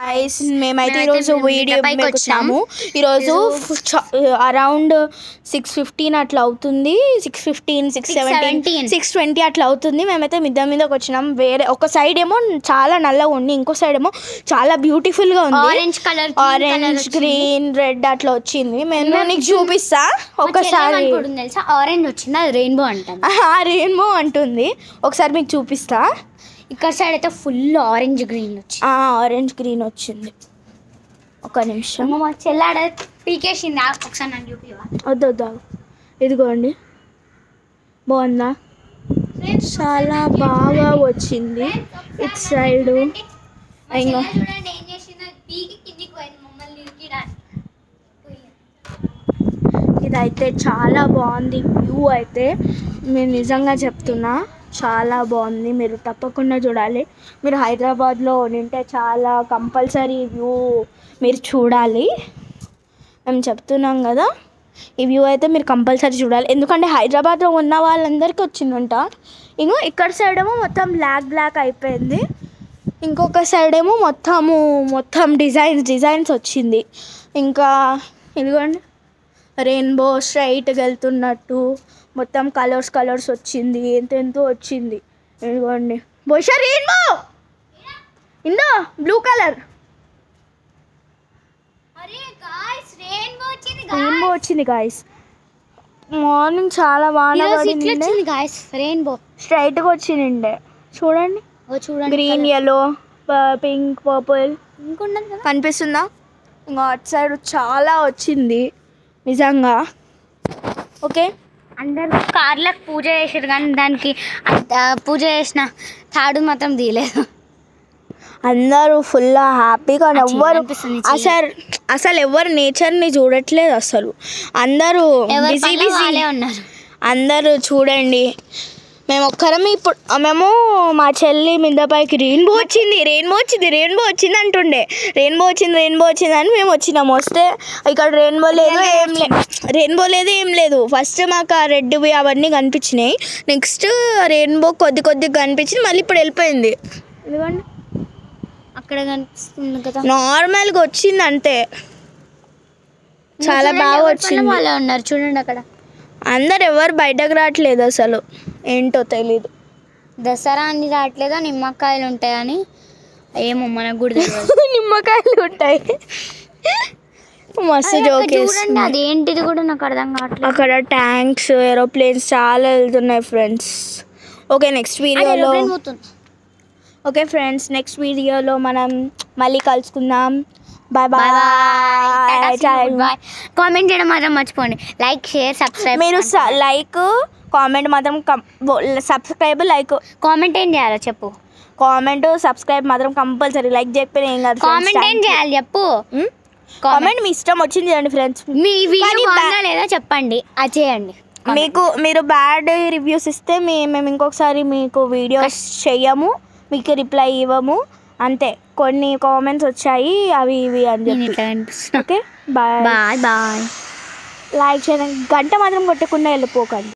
Guys మేమైతే ఈరోజు video వచ్చాము. ఈరోజు అరౌండ్ 6:15 అట్లా అవుతుంది. 6:15, 6:17, 6:20 అట్లా అవుతుంది. మేమైతే మిద్ద మీదకి వచ్చినాం. వేరే ఒక సైడ్ ఏమో చాలా నల్లగా ఉంది, ఇంకో సైడ్ ఏమో చాలా బ్యూటిఫుల్ గా ఉంది. ఆరెంజ్, గ్రీన్, రెడ్ అట్లా వచ్చింది. నేను నీకు చూపిస్తా ఒకసారి. ఆరెంజ్ వచ్చింది, అది రెయిన్బో అంటుంది. రెయిన్బో అంటుంది, ఒకసారి మీకు చూపిస్తా. ఇక్కడ సైడ్ అయితే ఫుల్ ఆరెంజ్ గ్రీన్ వచ్చింది. ఒక నిమిషం, మా చెల్లాడ పీకేసింది. ఒకసారి నన్ను చూపివా? వద్దు, ఇదిగోండి. బాగుందా? చాలా బాగా వచ్చింది. ఇటు సైడు ఇదైతే చాలా బాగుంది. వ్యూ అయితే నేను నిజంగా చెప్తున్నా, చాలా బాగుంది. మీరు తప్పకుండా చూడాలి. మీరు హైదరాబాద్లో ఉంటే చాలా కంపల్సరీ వ్యూ మీరు చూడాలి. మేము చెప్తున్నాం కదా, ఈ వ్యూ అయితే మీరు కంపల్సరీ చూడాలి. ఎందుకంటే హైదరాబాద్లో ఉన్న వాళ్ళందరికీ వచ్చిందంట. ఇంకో ఇక్కడ సైడ్ ఏమో మొత్తం బ్లాక్ అయిపోయింది, ఇంకొక సైడ్ ఏమో మొత్తం డిజైన్స్ వచ్చింది. ఇంకా ఇదిగోండి, రెయిన్బో స్ట్రైట్గా వెళ్తున్నట్టు మొత్తం కలర్స్ వచ్చింది. ఎంతో వచ్చింది. ఇదిగోండి బోషా రెయిన్బో ఇందో బ్లూ కలర్ రెయిన్బో వచ్చింది గాయస్. మార్నింగ్ చాలా బాగా రెయిన్బో స్ట్రైట్గా వచ్చిండే. చూడండి, గ్రీన్, యెల్లో, పింక్, పర్పుల్ కనిపిస్తుందా? ఇంకా అటు సైడ్ చాలా వచ్చింది నిజంగా. ఓకే, అందరూ కార్లకు పూజ చేసారు, కానీ దానికి పూజ చేసిన తాడు మాత్రం తీయలేదు. అందరూ ఫుల్ హ్యాపీగా. ఎవ్వరు అసలు ఎవరు నేచర్ని చూడట్లేదు అసలు. అందరూ బిజీ ఉన్నారు. అందరూ చూడండి, మేము మేము మా చెల్లి మిద్దపైకి రెయిన్బో వచ్చింది అంటుండే. రెయిన్బో వచ్చింది అని మేము వచ్చినాము. వస్తే ఇక్కడ రెయిన్బో లేదు ఏం లేదు. ఫస్ట్ మాకు ఆ రెడ్వి అవన్నీ కనిపించినాయి. నెక్స్ట్ రెయిన్బో కొద్దిగా కనిపించింది, మళ్ళీ ఇప్పుడు వెళ్ళిపోయింది. ఎందుకంటే అక్కడ కనిపిస్తుంది కదా, నార్మల్గా వచ్చింది అంతే. చాలా బాగా వచ్చింది. వాళ్ళే ఉన్నారు చూడండి అక్కడ. అందరు ఎవరు బయటకు రావట్లేదు, అసలు ఏంటో తెలీదు. దసరా అన్ని రావట్లేదో నిమ్మకాయలు ఉంటాయని ఏమో మనకు కూడా నిమ్మకాయలు ఉంటాయి. మస్తు చూడండి, అదేంటిది కూడా నాకు అర్థం కావట్లేదు. అక్కడ ట్యాంక్స్, ఏరోప్లేన్స్ చాలా వెళ్తున్నాయి ఫ్రెండ్స్. ఓకే, నెక్స్ట్ వీడియోలో మనం మళ్ళీ కలుసుకుందాం. బాయ్. కామెంట్ చేయడం మాత్రం మర్చిపోండి. Like, share, subscribe. మీరు కామెంట్ మాత్రం కామెంట్ ఏం చేయాలో చెప్పు. కామెంట్, సబ్స్క్రైబ్ మాత్రం కంపల్సరీ. లైక్ చేయకపోయినా ఏం కాదు. కామెంట్ ఏం చేయాలి చెప్పు. కామెంట్ మీ ఇష్టం వచ్చింది చేయండి ఫ్రెండ్స్. మీ వీడియో బాగుందా లేదా చెప్పండి, అది చేయండి. మీరు బ్యాడ్ రివ్యూస్ ఇస్తే మేము ఇంకొకసారి మీకు వీడియోస్ చెయ్యము, మీకు రిప్లై ఇవ్వము. అంతే, కొన్ని కామెంట్స్ వచ్చాయి అవి ఇవి అని చెప్పి. Okay, bye. లైక్ చేయడానికి గంట మాత్రం కొట్టకుండా వెళ్ళిపోకండి.